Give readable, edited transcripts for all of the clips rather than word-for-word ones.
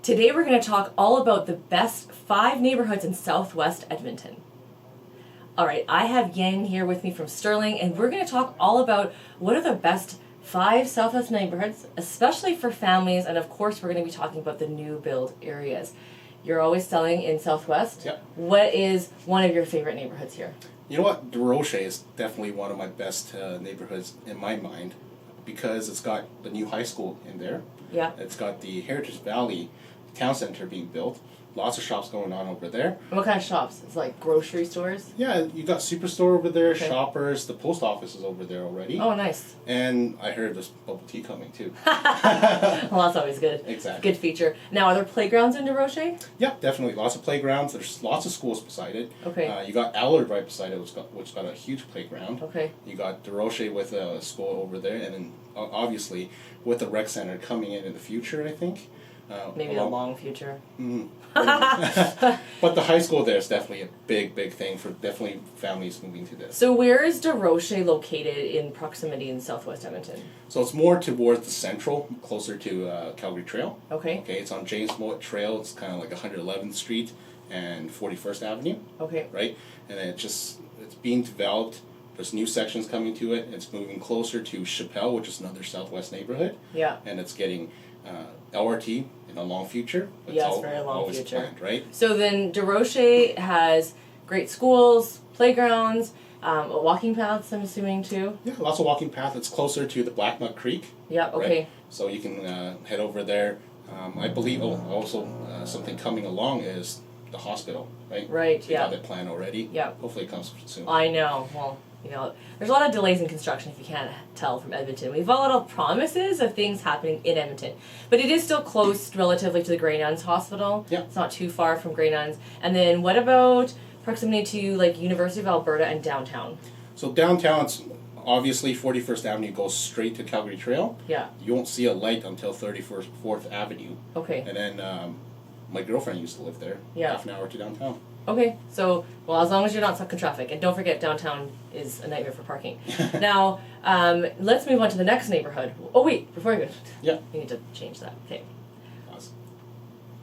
Today we're going to talk all about the best 5 neighborhoods in South West Edmonton. Alright, I have Yen here with me from Sterling, and we're going to talk all about what are the best 5 Southwest neighborhoods, especially for families, and of course we're going to be talking about the new build areas. You're always selling in Southwest. Yep. What is one of your favorite neighborhoods here? You know what? Duroche is definitely one of my best neighborhoods in my mind because it's got the new high school in there. Yeah. It's got the Heritage Valley Town Center being built. Lots of shops going on over there. And what kind of shops? It's like grocery stores? Yeah, you got Superstore over there, Okay. Shoppers, the post office is over there already. Oh, nice. And I heard there's bubble tea coming too. Well, that's always good. Exactly. Good feature. Now, are there playgrounds in Duroche? Yeah, definitely. Lots of playgrounds. There's lots of schools beside it. Okay. You got Allard right beside it, which got a huge playground. Okay. You got Duroche with a school over there, and then obviously with the rec center coming in the future, I think. Maybe a long future. But the high school there is definitely a big thing for definitely families moving to this. So where is Duroche located in proximity in Southwest Edmonton? So it's more towards the central, closer to Calgary Trail. Okay. Okay, it's on James Mowat Trail. It's kind of like 111th Street and 41st Avenue. Okay. Right, and then it's being developed. There's new sections coming to it. It's moving closer to Chappelle, which is another Southwest neighborhood. Yeah. And it's getting LRT in a long future. Yes, very long always future. planned, right? So then Duroche has great schools, playgrounds, walking paths, I'm assuming too. Yeah, lots of walking paths. It's closer to the Black Nut Creek. Yeah, okay. Right? So you can head over there. I believe also something coming along is the hospital, right? Right, They yeah. got it planned already. Yeah. Hopefully it comes soon. I know. Well, you know, there's a lot of delays in construction if you can't tell from Edmonton. We've got a lot of promises of things happening in Edmonton. But it is still close relatively to the Grey Nuns Hospital. Yeah. It's not too far from Grey Nuns. And then what about proximity to like University of Alberta and downtown? So downtown, it's obviously 41st Avenue goes straight to Calgary Trail. Yeah. You won't see a light until 4th Avenue. Okay. And then my girlfriend used to live there. Yeah. Half an hour to downtown. Okay, so, well, as long as you're not stuck in traffic. And don't forget, downtown is a nightmare for parking. Now, let's move on to the next neighborhood. Oh, wait, before we go. Yeah. We need to change that. Okay. Awesome.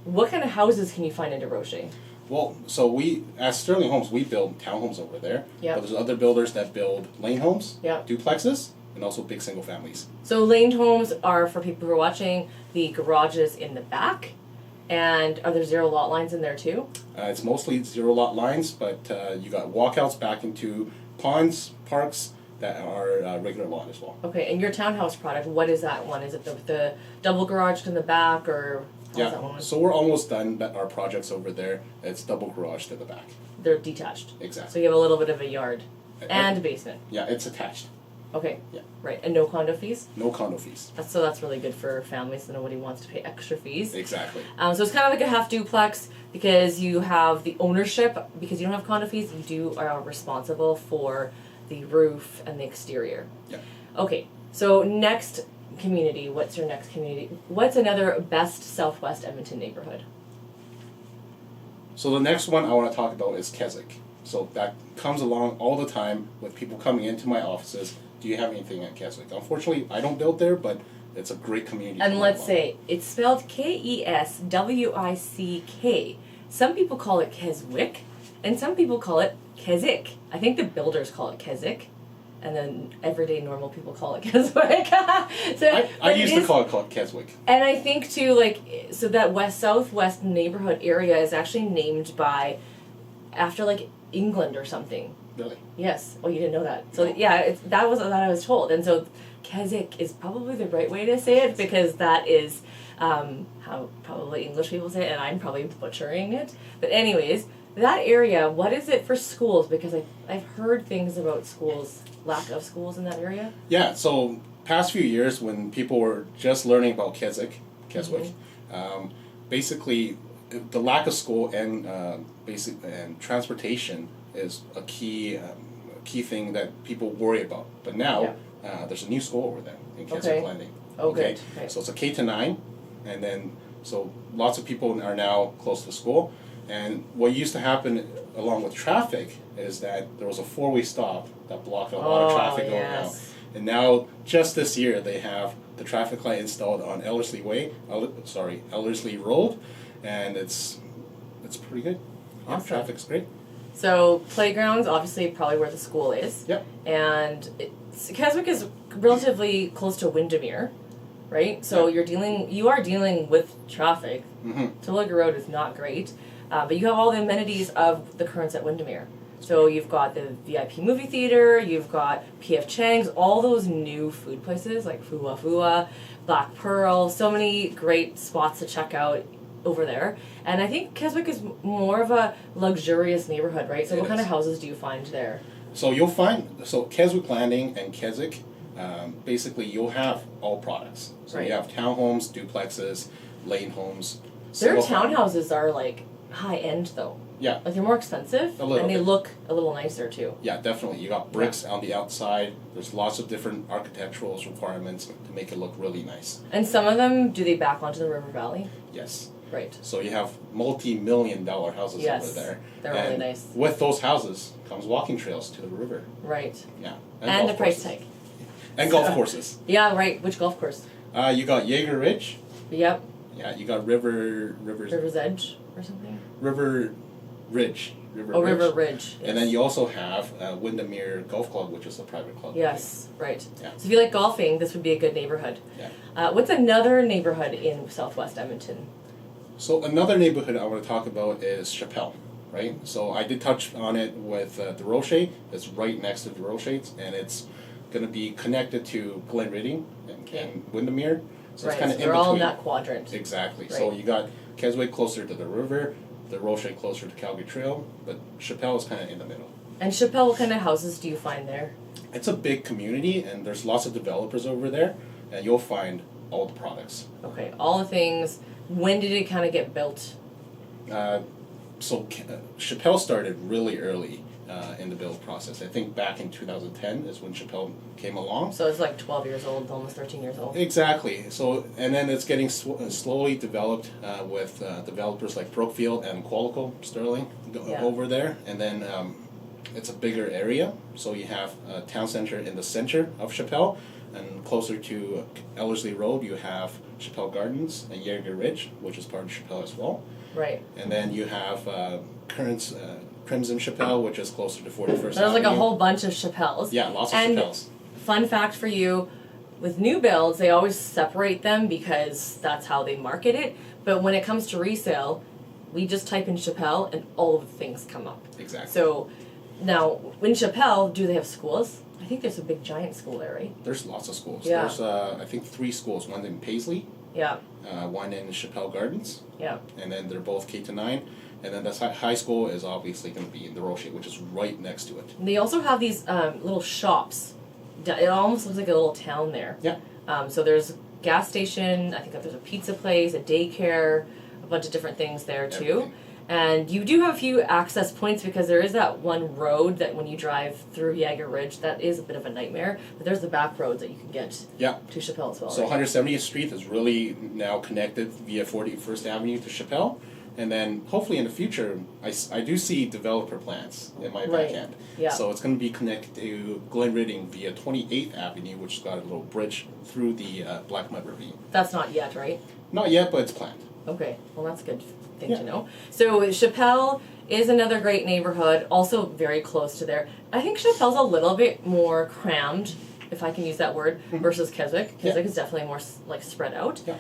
What kind of houses can you find in Duroche? Well, so we, as Sterling Homes, we build townhomes over there. Yeah. But there's other builders that build lane homes, Yeah. duplexes, and also big single families. So laned homes are, for people who are watching, the garages in the back. And are there 0 lot lines in there too? It's mostly 0 lot lines, but you got walkouts back into ponds, parks that are regular lot as well. Okay, and your townhouse product, what is that one? Is it the double garage in the back, or how's that one? Yeah, so we're almost done our projects over there. It's double garage to the back. They're detached. Exactly. So you have a little bit of a yard and a basement. Yeah, it's attached. Okay. Yeah. Right, and no condo fees? No condo fees. So that's really good for families, so nobody wants to pay extra fees. Exactly. So it's kind of like a half duplex because you have the ownership, because you don't have condo fees, you are responsible for the roof and the exterior. Yeah. Okay, so next community, what's your next community? What's another best Southwest Edmonton neighborhood? So the next one I want to talk about is Keswick. So that comes along all the time with people coming into my offices. Do you have anything at Keswick? Unfortunately, I don't build there, but it's a great community. And let's say, it's spelled Keswick. Some people call it Keswick, and some people call it Keswick. I think the builders call it Keswick, and then everyday normal people call it Keswick. I used to call it Keswick. And I think too, like, so that southwest neighborhood area is actually named after like England or something. Really? Yes. Oh, you didn't know that. So yeah, that was what I was told, and so Keswick is probably the right way to say it because that is how probably English people say it, and I'm probably butchering it. But anyways, that area, what is it for schools? Because I've heard things about schools, lack of schools in that area. Yeah. So past few years, when people were just learning about Keswick, basically the lack of school and and transportation is a key thing that people worry about. But now there's a new school over there in Keswick Landing. Oh, good. Okay. So it's a K-9, and then so lots of people are now close to school. And what used to happen along with traffic is that there was a 4-way stop that blocked a lot of traffic going out. And now, just this year, they have the traffic light installed on Ellerslie Ellerslie Road, and it's pretty good. Awesome. Yeah, traffic's great. So playgrounds, obviously, probably where the school is. Yep. And Keswick is relatively close to Windermere, right? So Yep. you are dealing with traffic. Mm-hmm. Tulliga Road is not great, but you have all the amenities of the Currents at Windermere. So you've got the VIP movie theater, you've got P.F. Chang's, all those new food places like Fua Fua, Black Pearl, so many great spots to check out over there. And I think Keswick is more of a luxurious neighborhood, right? So what kind of houses do you find there? So Keswick Landing and Keswick, basically you'll have all products. So Right. you have townhomes, duplexes, lane homes. Their single townhouses are like high end though. Yeah. Like they're more expensive A little and they bit. look a little nicer too. Yeah, definitely. You got bricks on the outside. There's lots of different architectural requirements to make it look really nice. And some of them, do they back onto the river valley? Yes. Right. So you have multi-million-dollar houses Yes, over there. they're and really nice. With those houses comes walking trails to the river. Right. Yeah. And the golf price courses. tag. And golf courses. Yeah, right. Which golf course? You got Jaeger Ridge. Yep. Yeah, you got River's River's Edge or something? River Ridge. River Ridge. Yes. And then you also have Windermere Golf Club, which is a private club. Yes, right. Yeah. So if you like golfing, this would be a good neighborhood. Yeah. What's another neighborhood in Southwest Edmonton? So another neighborhood I want to talk about is Chappelle, right? So I did touch on it with Duroche. It's right next to Duroche, and it's going to be connected to Glenridding and Windermere. So right, it's kind so of they're all in that quadrant. Exactly. Right. So you got Keswick closer to the river, Duroche closer to Calgary Trail, but Chappelle is kind of in the middle. And Chappelle, what kind of houses do you find there? It's a big community, and there's lots of developers over there, and you'll find all the products. Okay, all the things. When did it kind of get built? Chappelle started really early in the build process. I think back in 2010 is when Chappelle came along. So it's like 12 years old, almost 13 years old. Exactly. So, and then it's getting slowly developed with developers like Brookfield and Qualico Sterling over there. And then it's a bigger area. So you have a town center in the center of Chappelle, and closer to Ellerslie Road you have Chappelle Gardens and Jaeger Ridge, which is part of Chappelle as well. Right. And then you have Crimson Chappelle, which is closer to 41st So there's like a Avenue. whole bunch of Chappelles. Yeah, lots of and Chappelles. Fun fact for you, with new builds, they always separate them because that's how they market it. But when it comes to resale, we just type in Chappelle and all of the things come up. Exactly. So now, in Chappelle, do they have schools? I think there's a big giant school there, right? There's lots of schools. Yeah. There's I think 3 schools. One in Paisley, Yeah. one in Chappelle Gardens, Yeah. and then they're both K-9. And then the high school is obviously going to be in Duroche, which is right next to it. And they also have these little shops. It almost looks like a little town there. Yeah. So there's a gas station, I think that there's a pizza place, a daycare, a bunch of different things there too. Everything. And you do have a few access points because there is that one road that when you drive through Jaeger Ridge, that is a bit of a nightmare. But there's the back roads that you can get to Chappelle as well. So right? 170th Street is really now connected via 41st Avenue to Chappelle. And then hopefully in the future, I do see developer plans in my Right. back end. Yeah. So it's going to be connected to Glenridding via 28th Avenue, which has got a little bridge through the Black Mud Ravine. That's not yet, right? Not yet, but it's planned. Okay, well that's a good thing Yeah. to know. So Chappelle is another great neighborhood, also very close to there. I think Chappelle's a little bit more crammed, if I can use that word, versus Keswick. Keswick is definitely more like spread out. Yeah.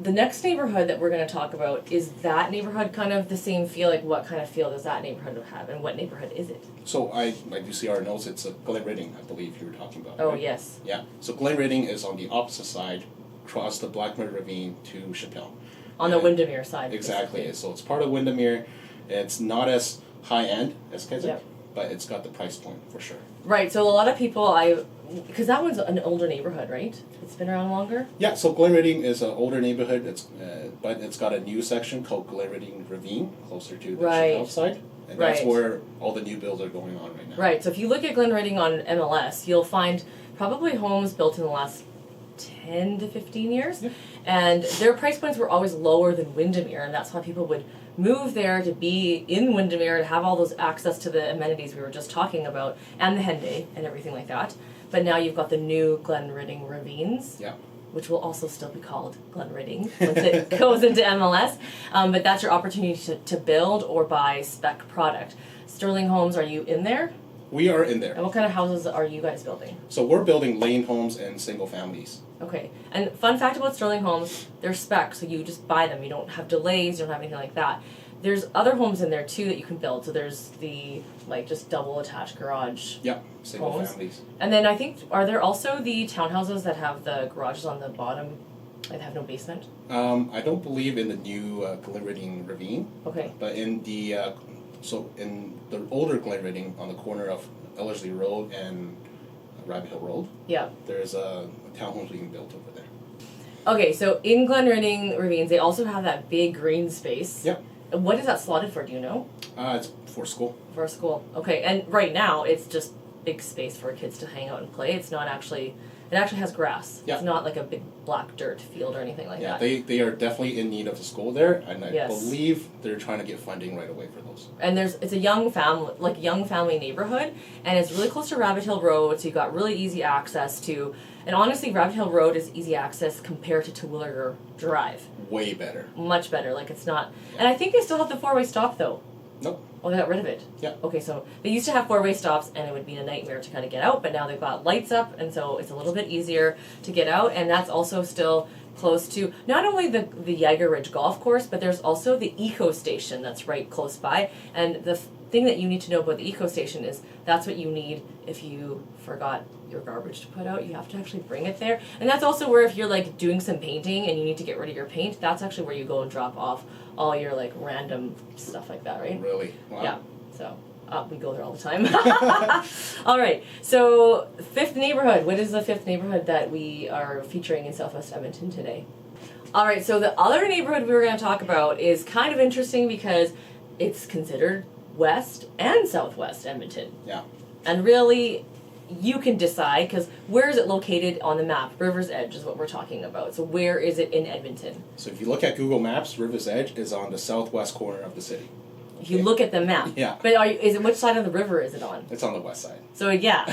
The next neighborhood that we're going to talk about, is that neighborhood kind of the same feel? Like what kind of feel does that neighborhood have, and what neighborhood is it? So I do see our notes. It's Glenridding, I believe you were talking about. Oh right? yes. Yeah. So Glenridding is on the opposite side, across the Black Mud Ravine to Chappelle. On the Windermere side. Exactly. basically. So it's part of Windermere. It's not as high end as Keswick, Yep. but it's got the price point for sure. Right, so a lot of people, because that one's an older neighborhood, right? It's been around longer? Yeah, so Glenridding is an older neighborhood. But it's got a new section called Glenridding Ravine, closer to the Right. Chappelle side, and that's Right. where all the new builds are going on right now. Right, so if you look at Glenridding on MLS, you'll find probably homes built in the last 10 to 15 years. Yeah. And their price points were always lower than Windermere, and that's why people would move there to be in Windermere, to have all those access to the amenities we were just talking about, and the Henday and everything like that. but now you've got the new Glenridding Ravines. Yeah. Which will also still be called Glenridding once it goes into MLS. But that's your opportunity to build or buy spec product. Sterling Homes, are you in there? We are in there. And what kind of houses are you guys building? So we're building lane homes and single families. Okay. And fun fact about Sterling Homes, they're spec, so you just buy them. You don't have delays, you don't have anything like that. There's other homes in there too that you can build. So there's the just double attached garage. Yep, single homes. families. And then I think, are there also the townhouses that have the garages on the bottom, that have no basement? I don't believe in the new Glenridding Ravine. Okay. But in the in the older Glenridding on the corner of Ellerslie Road and Rabbit Hill Road. Yeah. There's a townhomes being built over there. Okay, so in Glenridding Ravines, they also have that big green space. Yep. What is that slotted for? Do you know? It's for school. For school. Okay, and right now it's just big space for kids to hang out and play. It's not actually. It actually has grass. Yeah. It's not like a big black dirt field or anything like that. Yeah, they are definitely in need of a school there, and I believe they're trying to get funding right away for those. And it's a young family neighborhood, and it's really close to Rabbit Hill Road, so you got really easy access to. And honestly, Rabbit Hill Road is easy access compared to Terwilliger Drive. Way better. Much better. Like it's not. And I think they still have the 4-way stop though. Nope. Oh, they got rid of it? Yeah. Okay, so they used to have 4-way stops, and it would be a nightmare to kind of get out, but now they've got lights up, and so it's a little bit easier to get out, and that's also still close to not only the Yager Ridge Golf Course, but there's also the Eco Station that's right close by, and the thing that you need to know about the Eco Station is that's what you need if you forgot your garbage to put out. You have to actually bring it there, and that's also where if you're like doing some painting and you need to get rid of your paint, that's actually where you go and drop off all your like random stuff like that, right? Really? Wow. Yeah. So we go there all the time. All right. So fifth neighborhood. What is the fifth neighborhood that we are featuring in Southwest Edmonton today? All right. So the other neighborhood we were going to talk about is kind of interesting because it's considered West and Southwest Edmonton. Yeah. And really, you can decide, because where is it located on the map? River's Edge is what we're talking about. So where is it in Edmonton? So if you look at Google Maps, River's Edge is on the southwest corner of the city. If you look at the map. Yeah. But which side of the river is it on? It's on the west side. So yeah.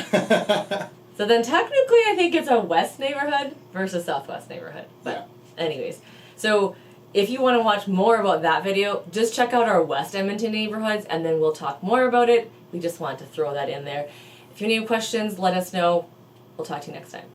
So then technically I think it's a west neighborhood versus southwest neighborhood. But anyways. So if you want to watch more about that video, just check out our West Edmonton neighborhoods and then we'll talk more about it. We just wanted to throw that in there. If you have any questions, let us know. We'll talk to you next time.